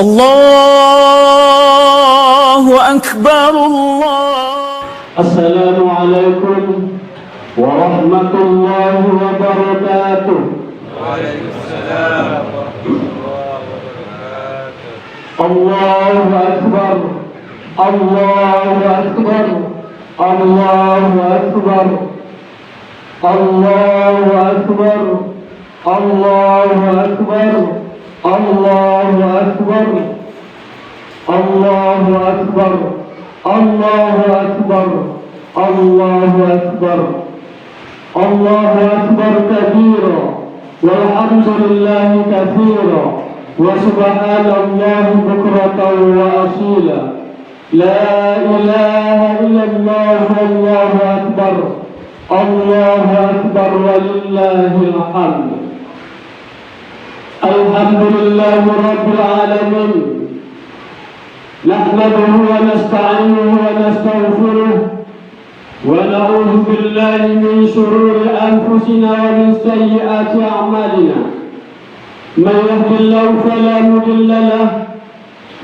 الله أكبر الله. السلام عليكم ورحمة الله وبركاته. وعليكم السلام ورحمة الله وبركاته. الله أكبر الله أكبر الله أكبر الله أكبر الله أكبر الله أكبر الله أكبر الله أكبر الله أكبر الله أكبر كبيرا والحمد لله كثيرا وسبحان الله بكرة وأصيلا. لا إله إلا الله والله أكبر الله أكبر ولله الحمد. الحمد لله رب العالمين، نحمده ونستعينه ونستغفره ونعوذ بالله من شرور أنفسنا ومن سيئات أعمالنا. من يهد الله فلا مضل له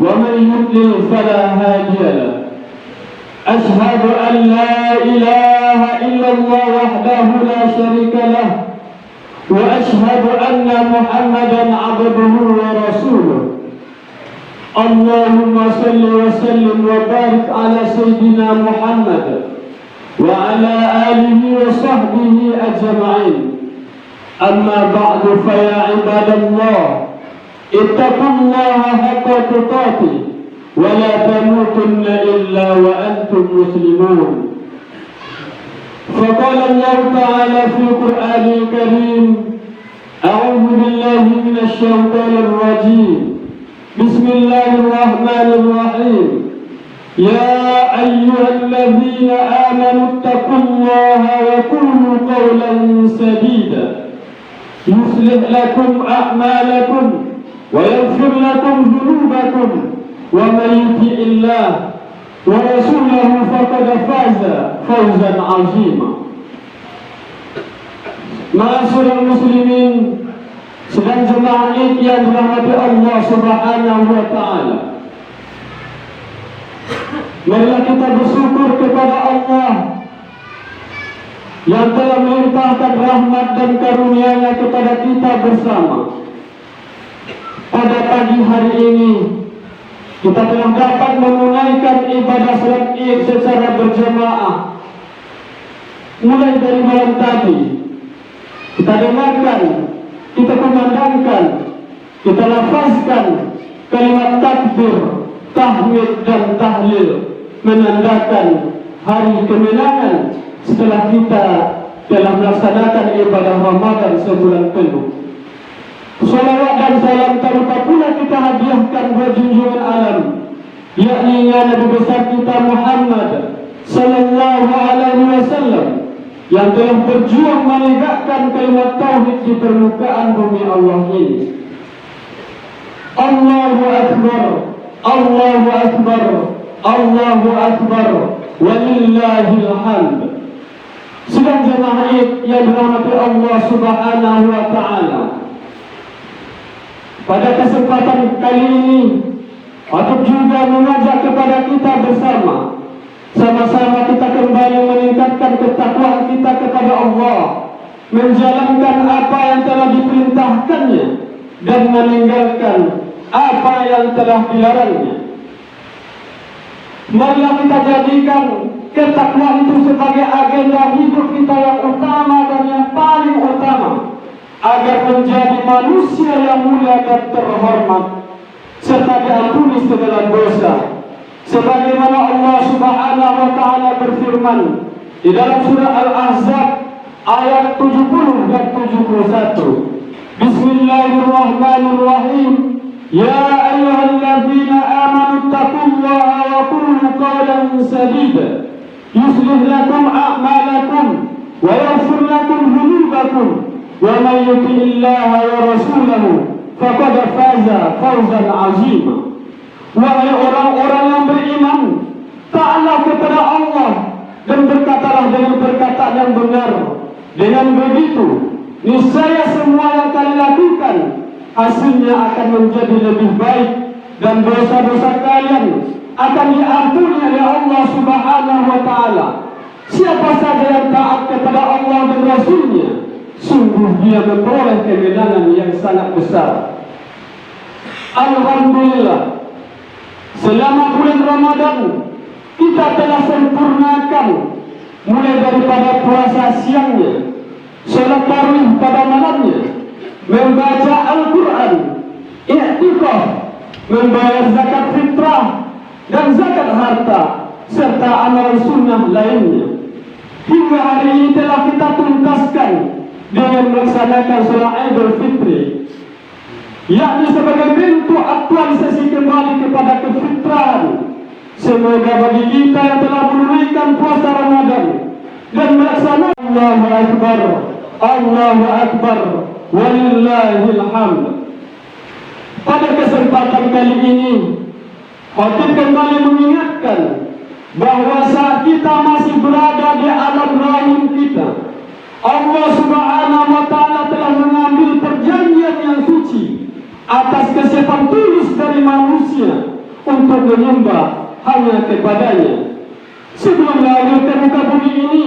ومن يضلل فلا هادي له. أشهد أن لا إله إلا الله وحده لا شريك له، وأشهد أن محمدا عبده ورسوله. اللهم صل وسلم وبارك على سيدنا محمد وعلى آله وصحبه أجمعين. أما بعد فيا عباد الله، اتقوا الله حق تقاته ولا تموتن إلا وأنتم مسلمون. فقال الله تعالى في القرآن الكريم: أعوذ بالله من الشيطان الرجيم، بسم الله الرحمن الرحيم. يا أيها الذين آمنوا اتقوا الله وقولوا قولا سديدا يصلح لكم أعمالكم ويغفر لكم ذنوبكم، ومن يطع الله ورسوله فقد فاز فوزا عظيما. Ma'asyiral muslimin, sedang jemaah Id yang dirahmati Allah Subhanahu wa taala. Marilah kita bersyukur kepada Allah yang telah melimpahkan rahmat dan karunia-Nya kepada kita bersama. Pada pagi hari ini kita telah dapat menunaikan ibadah salat Id secara berjamaah. Mulai dari malam tadi kita dengarkan, kita kumandangkan, kita lafazkan kalimat takbir, tahmid dan tahlil, menandakan hari kemenangan setelah kita telah melaksanakan ibadah Ramadan sebulan penuh. Salawat dan salam tak pula kita hadiahkan buat junjungan alam, yakni Nabi besar kita Muhammad sallallahu alaihi wasallam, yang telah berjuang menegakkan kalimat tauhid di permukaan bumi Allah ini. Allahu Akbar, Allahu Akbar, Allahu Akbar, walillahil hamd. Sedang jemaah Id yang dirahmati Allah Subhanahu wa taala, pada kesempatan kali ini aku juga mengajak kepada kita bersama, sama-sama kita kembali meningkatkan ketakwaan kita kepada Allah, menjalankan apa yang telah diperintahkannya dan meninggalkan apa yang telah dilarangnya. Marilah kita jadikan ketakwaan itu sebagai agenda hidup kita yang utama dan yang paling utama, agar menjadi manusia yang mulia dan terhormat serta diampuni segala dosa. Sebagaimana Allah Subhanahu wa taala berfirman di dalam surah Al-Ahzab ayat 70 dan 71. Bismillahirrahmanirrahim. Ya ayyuhalladzina amanu taqullaha wa qulu qawlan sadida yuslih lakum a'malakum wa yaghfir lakum dhunubakum, wa man yuti'illaha wa rasulahu faqad faza fawzan 'azima. Wahai orang-orang yang beriman, taatlah kepada Allah dan berkatalah dengan perkataan yang benar. Dengan begitu, niscaya semua yang kalian lakukan hasilnya akan menjadi lebih baik dan dosa-dosa kalian akan diampuni oleh Allah Subhanahu wa Ta'ala. Siapa saja yang taat kepada Allah dan Rasul-Nya, sungguh dia memperoleh kemenangan yang sangat besar. Alhamdulillah, selama bulan Ramadan kita telah sempurnakan mulai daripada puasa siangnya, salat tarawih pada malamnya, membaca Al-Quran, i'tikaf, membayar zakat fitrah dan zakat harta, serta amal sunnah lainnya. Hingga hari ini telah kita tuntaskan dengan melaksanakan salat Idul Fitri, yakni sebagai bentuk aktualisasi kembali kepada kefitrahan. Semoga bagi kita yang telah menunaikan puasa Ramadan dan melaksanakan Allahu Akbar, Allahu Akbar, walillahil hamd. Pada kesempatan kali ini, khatib kembali mengingatkan bahwa saat kita masih berada di alam rahim kita, Allah Subhanahu wa Ta'ala telah mengambil perjanjian yang suci atas kesiapan tulus dari manusia untuk menyembah hanya kepadanya. Sebelum lahir ke muka bumi ini,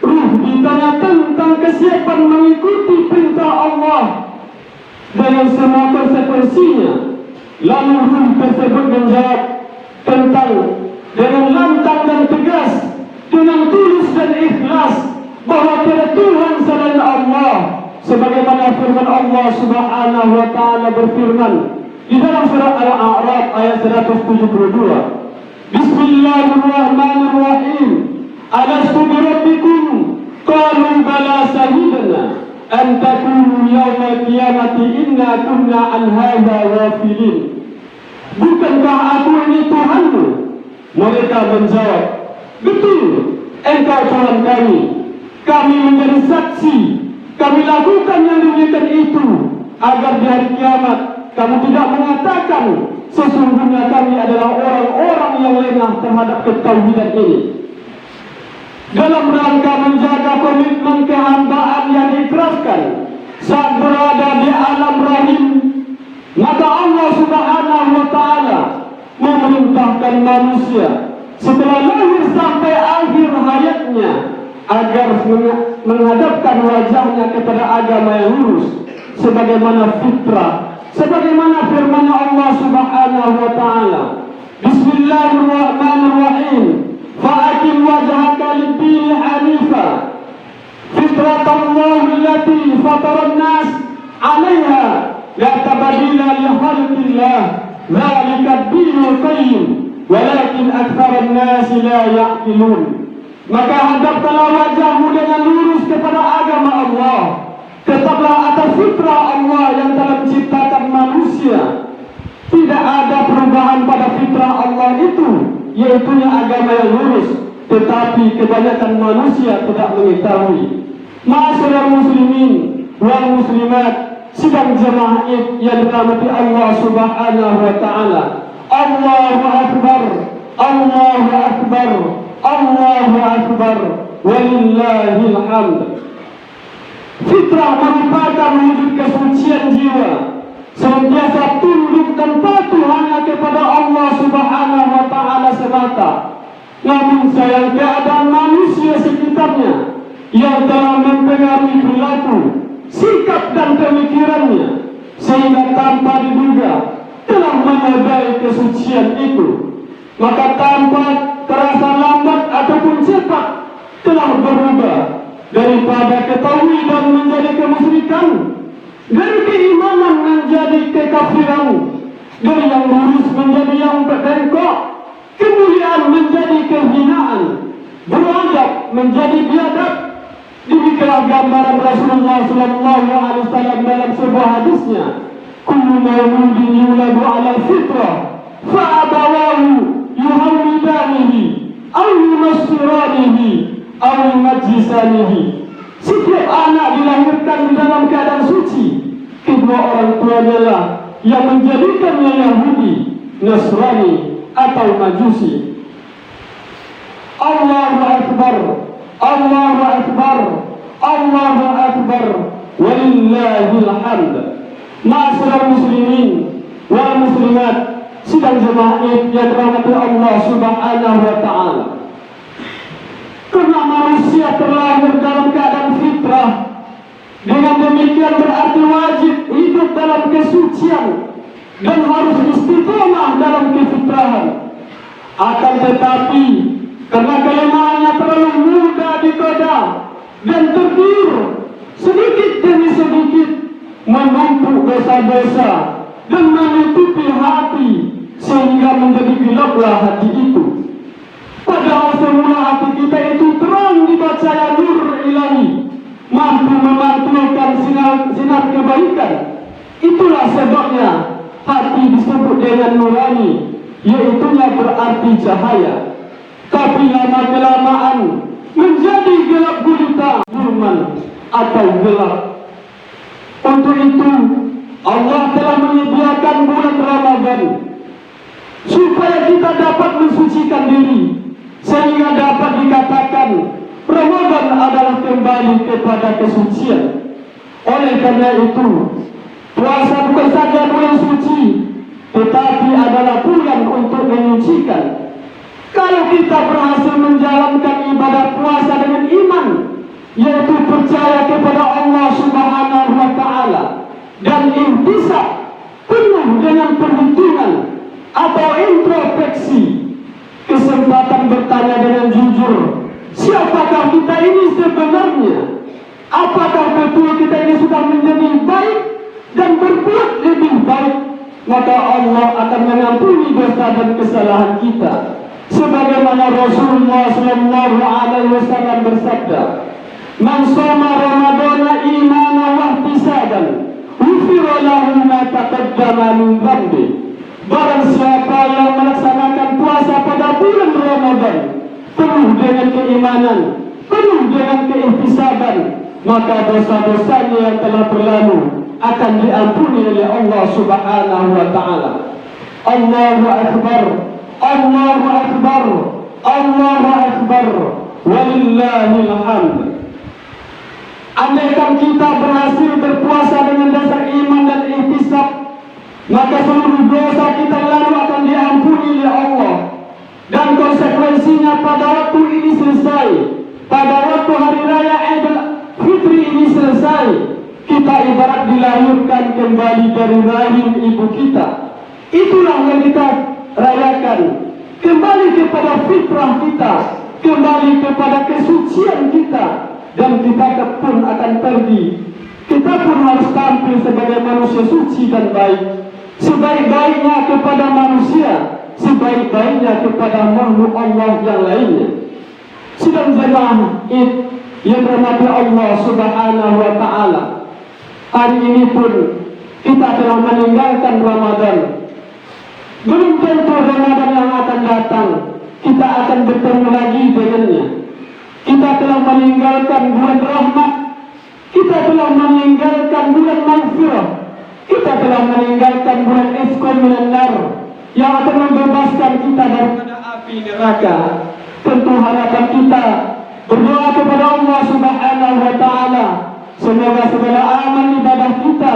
ruh ditanya tentang kesiapan mengikuti perintah Allah dengan semua konsekuensinya. Lalu ruh tersebut menjawab tentang dengan lantang dan tegas, dengan tulus dan ikhlas, bahwa tiada Tuhan selain Allah, sebagaimana firman Allah Subhanahu wa Ta'ala berfirman di dalam surah Al-A'raf ayat 172. Bismillahirrahmanirrahim. Alastu birabbikum? Qalu bala shahidna an taqulu yawmal qiyamati inna kunna an hadza ghafilin. Bukankah aku ini Tuhanmu? Mereka menjawab, betul, engkau Tuhan kami. Kami menjadi saksi, kami lakukan yang demikian itu agar di hari kiamat kamu tidak mengatakan sesungguhnya kami adalah orang-orang yang lengah terhadap ketauhidan ini. Dalam rangka menjaga komitmen kehambaan yang diikrarkan saat berada di alam rahim, maka Allah Subhanahu wa Ta'ala memerintahkan manusia setelah lahir sampai akhir hayatnya agar menghadapkan wajahnya kepada agama yang lurus sebagaimana fitrah, sebagaimana firman Allah Subhanahu wa Ta'ala. Bismillahirrahmanirrahim. Fa'akim wajhaka lid-din hanifa fitratallahi allati fataran nas 'alaiha la tabdila li khalqillah dzalika ad-dinul qayyim walakin aktsaran nas la ya'qilun. Maka hadapkanlah wajahmu dengan lurus kepada agama Allah. Tetaplah atas fitrah Allah yang telah menciptakan manusia. Tidak ada perubahan pada fitrah Allah itu, yaitu agama yang lurus. Tetapi kebanyakan manusia tidak mengetahui. Ma'asyiral muslimin wal muslimat, sidang jemaah yang dirahmati Allah Subhanahu wa Ta'ala. Allahu Akbar, Allahu Akbar, Allahu Akbar, walillahil hamd. Fitrah merupakan wujud kesucian jiwa, senantiasa tunduk dan patuh hanya kepada Allah Subhanahu wa Ta'ala semata. Namun sayang keadaan manusia sekitarnya yang telah mempengaruhi perilaku, sikap dan pemikirannya, sehingga tanpa diduga telah menodai kesucian itu. Maka tanpa terasa lambat ataupun cepat telah berubah daripada ketauhidan menjadi kemusyrikan, dari keimanan menjadi kekafiran, dari yang lurus menjadi yang bengkok, kemuliaan menjadi kehinaan, beradab menjadi biadab. Demikianlah gambaran Rasulullah SAW dalam sebuah hadisnya, kullu mauludin yuladu ala fitrah fa abawahu yuhawwidanihi aw yunassiranihi aw yumajjisanihi. Setiap anak dilahirkan di dalam keadaan suci, kedua orang tuanya lah yang menjadikannya Yahudi, Nasrani atau Majusi. Allahu Akbar, Allahu Akbar, Allahu Akbar, walillahil hamd. Ma'asyiral muslimin wal muslimat, sidang jemaah yang dirahmati Allah Subhanahu wa Ta'ala. Karena manusia terlahir dalam keadaan fitrah, dengan demikian berarti wajib hidup dalam kesucian dan harus istiqomah dalam kefitrahan. Akan tetapi karena kelemahannya terlalu mudah digoda dan tergiur sedikit demi sedikit menumpuk dosa-dosa dan menutupi hati sehingga menjadi gelaplah hati itu. Padahal semula hati kita itu terang dibaca cahaya nur ilahi, mampu memantulkan sinar kebaikan. Itulah sebabnya hati disebut dengan nurani, yaitunya berarti cahaya. Tapi lama-kelamaan menjadi gelap gulita, zulman atau gelap. Untuk itu Allah telah menyediakan bulan Ramadan supaya kita dapat mensucikan diri, sehingga dapat dikatakan Ramadan adalah kembali kepada kesucian. Oleh karena itu, puasa bukan saja bulan suci, tetapi adalah bulan untuk menyucikan. Kalau kita berhasil menjalankan ibadah puasa dengan iman, yaitu percaya kepada Allah Subhanahu wa Ta'ala, dan ihtisab penuh dengan perhitungan atau introspeksi, kesempatan bertanya dengan jujur, siapakah kita ini sebenarnya? Apakah betul kita ini sudah menjadi baik dan berbuat lebih baik? Maka Allah akan mengampuni dosa dan kesalahan kita. Sebagaimana Rasulullah sallallahu alaihi wasallam bersabda, "Man shoma Ramadana imanan wa ihtisaban, ghufira lahu ma taqaddama min dhanbi." Barang siapa yang melaksanakan puasa pada bulan Ramadan penuh dengan keimanan, penuh dengan keihtisaban, maka dosa-dosanya yang telah berlalu akan diampuni oleh Allah Subhanahu wa Ta'ala. Allahu Akbar, Allahu Akbar, Allahu Akbar, walillahil hamd. Andaikan kita berhasil berpuasa dengan dasar iman dan ihtisab, maka seluruh dosa kita lalu akan diampuni oleh Allah. Dan konsekuensinya pada waktu ini selesai, pada waktu hari raya Idul Fitri ini selesai, kita ibarat dilahirkan kembali dari rahim ibu kita. Itulah yang kita rayakan, kembali kepada fitrah kita, kembali kepada kesucian kita. Dan kita pun akan pergi, kita pun harus tampil sebagai manusia suci dan baik, sebaik-baiknya kepada manusia, sebaik-baiknya kepada makhluk Allah yang lainnya. Sedang jemaah yang dirahmati Allah Subhanahu wa Ta'ala, hari ini pun kita telah meninggalkan Ramadan. Belum tentu Ramadan yang akan datang kita akan bertemu lagi dengannya. Kita telah meninggalkan bulan rahmat, kita telah meninggalkan bulan maghfirah, kita telah meninggalkan bulan isqan minan nar yang akan membebaskan kita daripada api neraka. Tentu harapan kita berdoa kepada Allah Subhanahu wa Ta'ala, semoga segala amal ibadah kita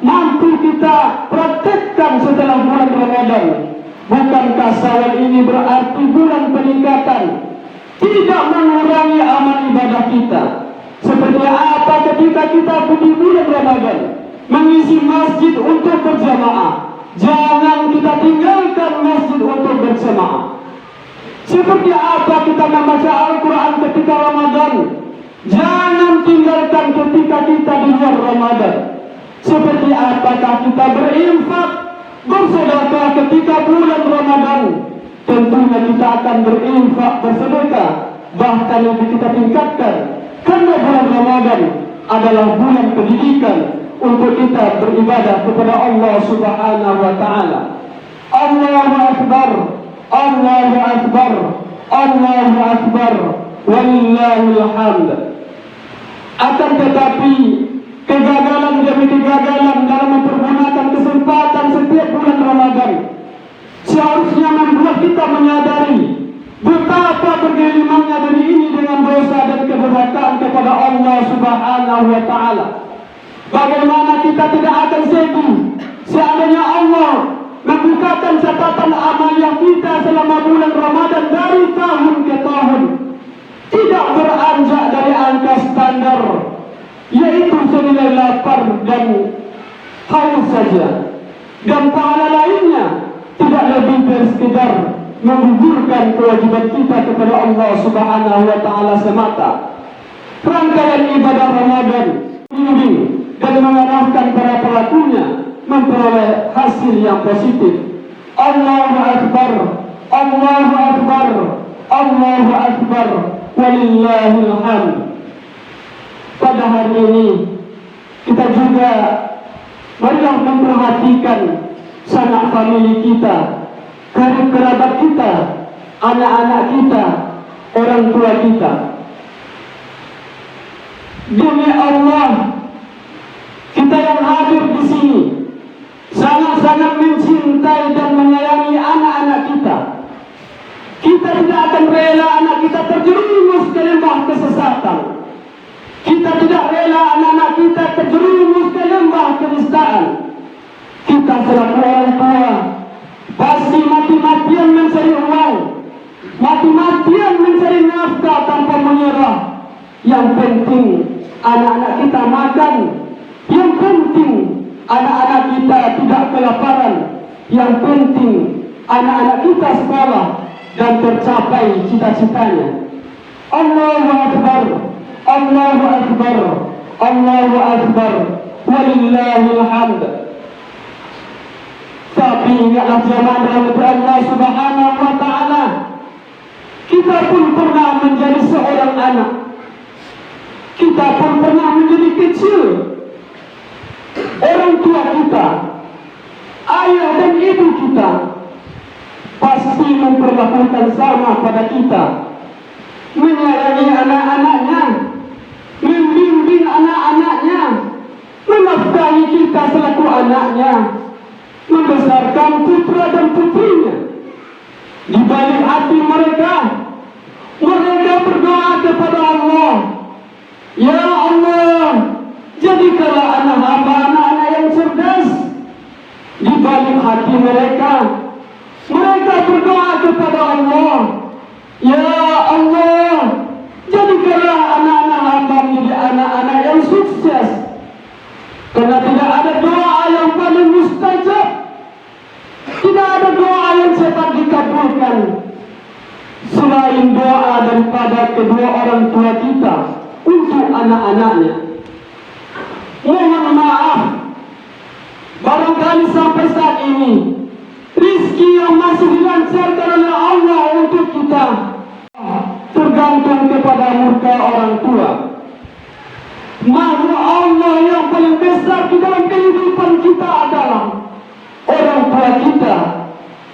mampu kita praktekkan setelah bulan Ramadan. Bukankah Syawal ini berarti bulan peningkatan, tidak mengurangi amal ibadah kita? Seperti apa ketika kita di bulan Ramadan mengisi masjid untuk berjamaah, jangan kita tinggalkan masjid untuk berjamaah. Seperti apa kita membaca Al-Quran ketika Ramadan, jangan tinggalkan ketika kita di luar Ramadan. Seperti apakah kita berinfak, bersedekah ketika bulan Ramadan, tentunya kita akan berinfak, bersedekah, bahkan lebih kita tingkatkan, karena bulan Ramadan adalah bulan pendidikan untuk kita beribadah kepada Allah Subhanahu wa Ta'ala. Allahu Akbar, Allahu Akbar, Allahu Akbar, walillahil hamd. Akan tetapi kegagalan demi kegagalan dalam mempergunakan kesempatan setiap bulan Ramadan seharusnya membuat kita menyadari betapa bergelimangnya diri ini dengan dosa dan kedurhakaan kepada Allah Subhanahu wa Ta'ala. Bagaimana kita tidak akan sedih seandainya Allah membukakan catatan amalia kita selama bulan Ramadan dari tahun ke tahun, tidak beranjak dari angka standar, yaitu senilai lapar dan haus saja, dan pahala lainnya tidak lebih dari sekedar menggugurkan kewajiban kita kepada Allah Subhanahu wa Ta'ala semata. Rangkaian ibadah Ramadan bimbing dan mengarahkan para pelakunya memperoleh hasil yang positif. Allahu Akbar, Allahu Akbar, Allahu Akbar, walillahil hamd. Pada hari ini kita juga marilah memperhatikan sanak famili kita, karib kerabat kita, anak-anak kita, orang tua kita. Demi Allah, kita yang hadir di sini sangat-sangat mencintai dan menyayangi anak-anak kita. Kita tidak akan rela anak kita terjerumus ke lembah kesesatan. Kita tidak rela anak-anak kita terjerumus ke lembah kenistaan. Kita selaku orang tua pasti mati-matian mencari uang, mati-matian mencari nafkah tanpa menyerah. Yang penting anak-anak kita makan, yang penting anak-anak kita tidak kelaparan, yang penting anak-anak kita sekolah dan tercapai cita-citanya. Allahu Akbar, Allahu Akbar, Allahu Akbar, walillahil hamd. Tapi ingatlah jemaah rahmat Allah Subhanahu wa Ta'ala, kita pun pernah menjadi seorang anak, kita pun pernah menjadi kecil. Orang tua kita, ayah dan ibu kita pasti memperlakukan sama pada kita, menyayangi anak-anaknya, membimbing anak-anaknya, menafkahi kita selaku anaknya, membesarkan putra dan putrinya. Di balik hati mereka, mereka berdoa kepada Allah, ya Allah, jadikanlah anak hamba anak-anak yang cerdas. Di balik hati mereka, mereka berdoa kepada Allah, ya Allah, jadikanlah anak-anak hamba menjadi anak-anak yang sukses. Karena tidak ada doa yang paling mustajab, tidak ada doa yang cepat dikabulkan selain doa daripada kedua orang tua kita untuk anak-anaknya. Mohon maaf, barangkali sampai saat ini rizki yang masih dilancarkan oleh Allah untuk kita tergantung kepada murka orang tua. Makhluk Allah yang paling besar di dalam kehidupan kita adalah orang tua kita,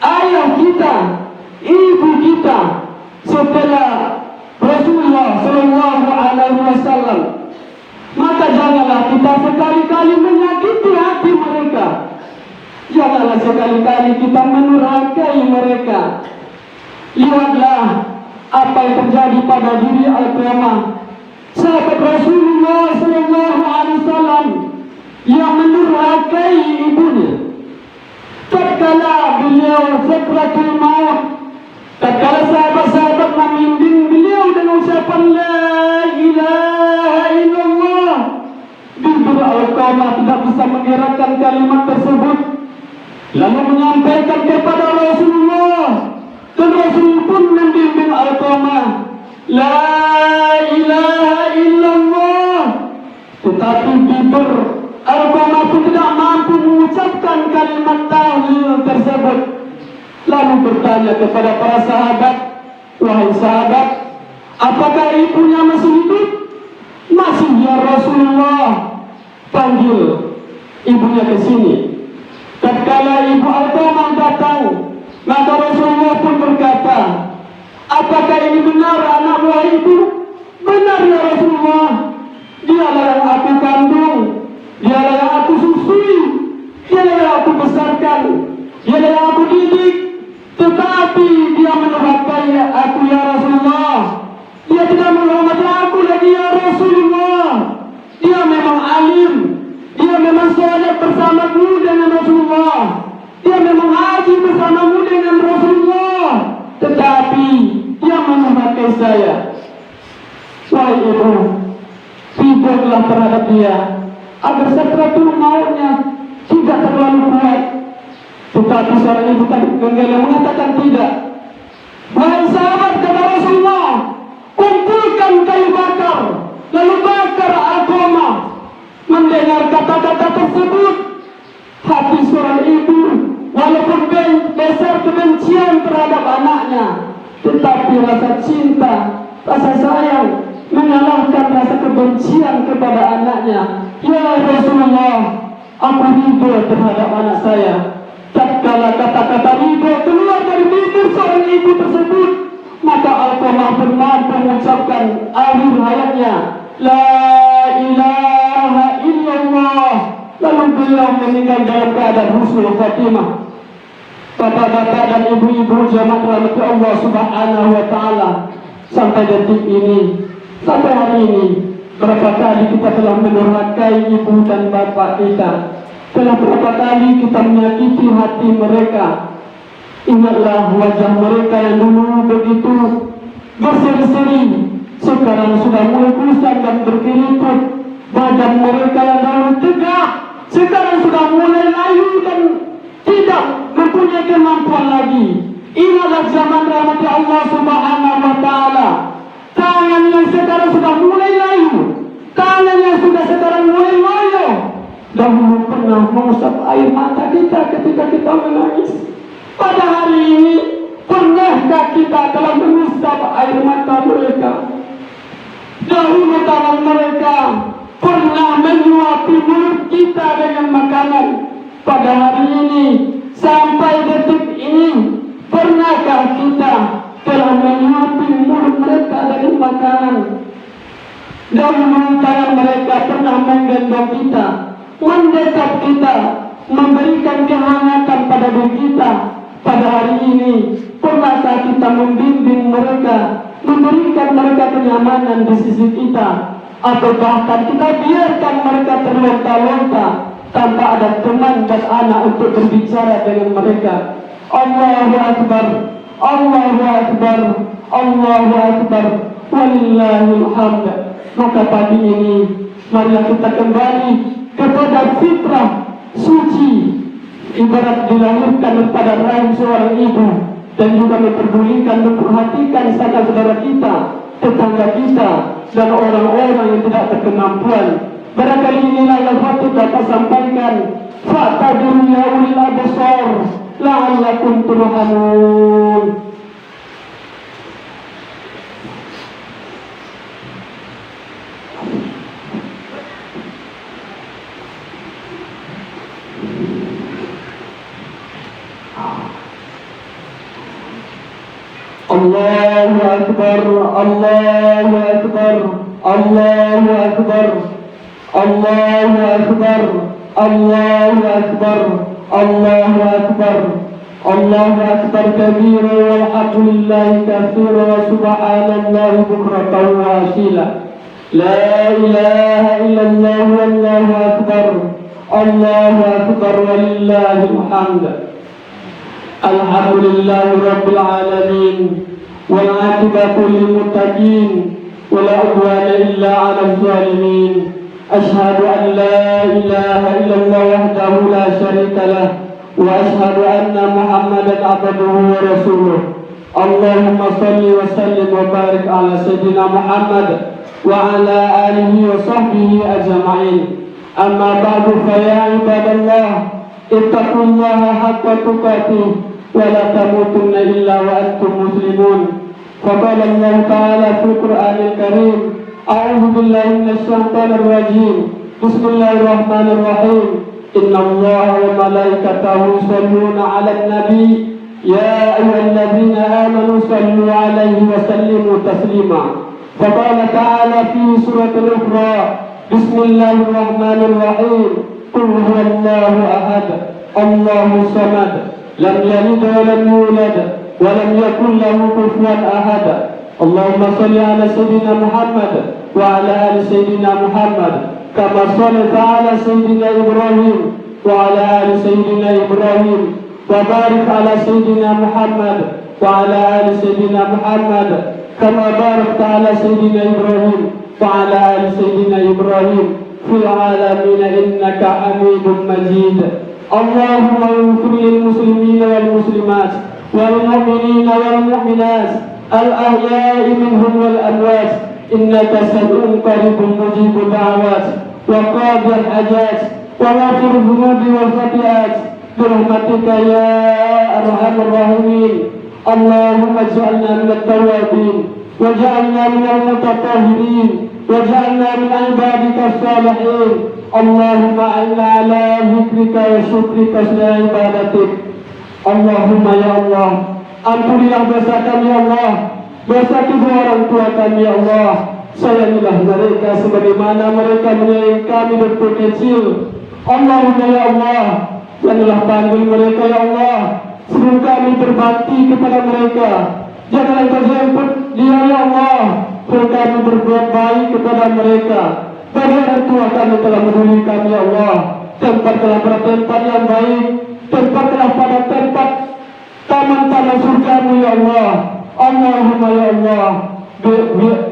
ayah kita, ibu kita, setelah Rasulullah Sallallahu Alaihi Wasallam. Maka janganlah kita sekali-kali menyakiti hati mereka, janganlah sekali-kali kita menurhakai mereka. Lihatlah apa yang terjadi pada diri Al-Qamah, sahabat Rasulullah Sallallahu Alaihi Wasallam yang menurhakai ibunya. Tatkala beliau sakratul maut, tatkala sahabat-sahabat membimbing beliau dengan ucapan la ilaha illallah, bibir Al-Qamah tidak bisa mengeratkan kalimat tersebut, lalu menyampaikan kepada Rasulullah, dan Rasul pun membimbing Al-Qamah la ilaha illallah. Tetapi bibir Al-Qamah pun tidak mampu mengucapkan kalimat tahlil tersebut. Lalu bertanya kepada para sahabat, wahai sahabat, apakah ibunya masih hidup? Masih, ya Rasulullah. Panggil ibunya ke sini. Tatkala ibu Al-Qamah datang, maka Rasulullah pun berkata, apakah ini benar anak buah ibu? Benar ya Rasulullah. Dialah yang aku kandung, dialah yang aku susui, dialah yang aku besarkan, dialah yang aku didik. Tetapi dia menurhakai aku ya Rasulullah. Dia tidak menghormati aku lagi ya Rasulullah. Dia memang alim, dia memang sholat bersamaku dengan Rasulullah, dia memang dia agar sakratul mautnya tidak terlalu kuat. Tetapi seorang ibu tadi yang mengatakan tidak. Wahai sahabat, kata Rasulullah, kumpulkan kayu bakar, lalu bakar Alqamah. Mendengar kata-kata tersebut, hati seorang ibu walaupun besar kebencian terhadap anaknya, tetapi rasa cinta, rasa sayang mengalahkan rasa kebencian kepada anaknya. Ya Rasulullah, aku ridho terhadap anak saya. Tatkala kata-kata ridho keluar dari bibir seorang ibu tersebut, maka Alqamah mampu mengucapkan akhir hayatnya, La ilaha illallah. Lalu beliau meninggal dalam keadaan husnul khatimah. Bapak-bapak dan ibu-ibu jamaah rahmati Allah Subhanahu wa taala, sampai detik ini, sampai hari ini, berapa kali kita telah mendurhakai ibu dan bapak kita, telah berapa kali kita menyakiti hati mereka. Ingatlah wajah mereka yang dulu begitu berseri-seri, sekarang sudah mulai kusam dan berkeriput. Badan mereka yang dahulu tegak, sekarang sudah mulai layu dan tidak mempunyai kemampuan lagi. Inilah zaman rahmat Allah Subhanahu wa taala. Tangan yang sekarang sudah mulai layu, tangan yang sudah sekarang mulai loyo. Dahulu pernah mengusap air mata kita ketika kita menangis. Pada hari ini, pernahkah kita telah mengusap air mata mereka? Dahulu tangan mereka pernah menyuapi mulut kita dengan makanan. Pada hari ini, sampai detik ini, pernahkah kita telah menyuapi mulut mereka dengan makanan? Dahulu tangan mereka pernah menggendong kita, mendekap kita, memberikan kehangatan pada diri kita. Pada hari ini, pernahkah kita membimbing mereka, memberikan mereka kenyamanan di sisi kita? Atau bahkan kita biarkan mereka terlonta-lonta tanpa ada teman dan anak untuk berbicara dengan mereka? Allahu Akbar, Allahu Akbar, Allahu Akbar, walillahil hamd. Maka pagi ini, marilah kita kembali kepada fitrah suci, ibarat dilahirkan pada rahim seorang ibu, dan juga memperdulikan, memperhatikan saudara kita, tetangga kita, dan orang-orang yang tidak berkemampuan. Barangkali inilah yang patut dapat sampaikan. Fa'tabiru ya ulil absar la'allakum turhamun. Allahu Akbar, Allahu Akbar, Allahu Akbar, Allahu Akbar, Allahu Akbar, Allahu Akbar, Allahu Akbar kabira walhamdulillahi katsira wa subhanallahi bukratan wa asila. La ilaha illallah wallahu akbar, Allahu Akbar walillahil hamd. Alhamdulillahi rabbil alamin, wal 'aqibatu lil muttaqin, wala 'udwana illa 'alal zalimin. Asyhadu an la ilaha illallah wahdahu la syarika lah, wa asyhadu anna Muhammadan 'abduhu wa rasuluh. Allahumma shalli wa sallim wa barik ala sayyidina Muhammad wa ala alihi wa sahbihi ajma'in. Amma ba'du, fa ya ibadallah, ittaqullaha haqqa tuqatih wa la tamutunna illa wa antum muslimun. Faqala Allah ta'ala fi Qur'anil Karim, a'udzu billahi minasy syaithanir rajim. Bismillahirrahmanirrahim. Innallaha wa malaikatahu yusholluna 'alan nabi ya ayyuhalladzina amanu shallu 'alaihi wa sallimu taslima. Faqala ta'ala fi suratil Iqra, Bismillahirrahmanirrahim. Qul huwallahu ahad, Allahus samad, lam yalid wa lam yulad wa lam yakul lahu kufuwan ahad. Allahumma shalli ala sayyidina Muhammad wa ala ali sayyidina Muhammad kama shallaita ala sayyidina Ibrahim wa ala ali sayyidina Ibrahim wa barik ala sayyidina Muhammad wa ala ali sayyidina Muhammad kama barakta ala sayyidina Ibrahim wa ala ali sayyidina Ibrahim في العالمين إنك حميد مجيد. اللهم اغفر للمسلمين والمسلمات والمؤمنين والمؤمنات الأحياء منهم والأموات إنك سميع قريب مجيب الدعوات وقاضي الحاجات وغافر الذنوب والخطيئات برحمتك يا أرحم الراحمين. اللهم اجعلنا من التوابين واجعلنا من المتطهرين واجعلنا من عبادك الصالحين. اللهم أعنا على ذكرك وشكرك وحسن عبادتك. Allahumma ya Allah, ampunilah dosa kami ya Allah, dosa kedua orang tua kami ya Allah. Sayangilah mereka sebagaimana mereka menyayangi kami waktu kecil. Allahumma ya Allah, janganlah panggil mereka ya Allah sebelum kami berbakti kepada mereka. Janganlah engkau jemput dia ya Allah sebelum kami berbuat baik kepada mereka. Bagi orang tua kami telah menghuni kami ya Allah, tempatlah pada tempat yang baik, tempatlah pada tempat taman-taman surgamu ya Allah. Allahumma ya Allah,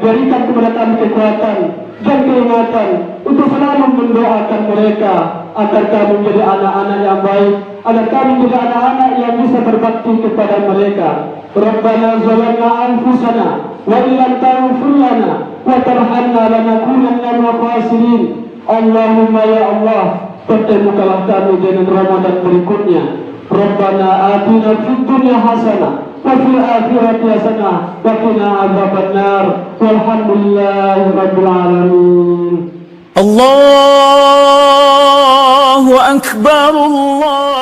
berikan kepada kami kekuatan dan keingatan untuk selalu mendoakan mereka agar kami menjadi anak-anak yang baik, agar kami menjadi anak-anak yang bisa berbakti kepada mereka. Rabbana zalamna anfusana wa illam taghfir lana wa tarhamna lanakunanna minal khasirin. Allahumma ya Allah, pertemukanlah kami dengan Ramadan berikutnya. Rabbana atina fid dunya hasanah wa fil akhirati hasanah wa qina adzabannar. Walhamdulillahi rabbil alamin. Allahu akbar, Allah.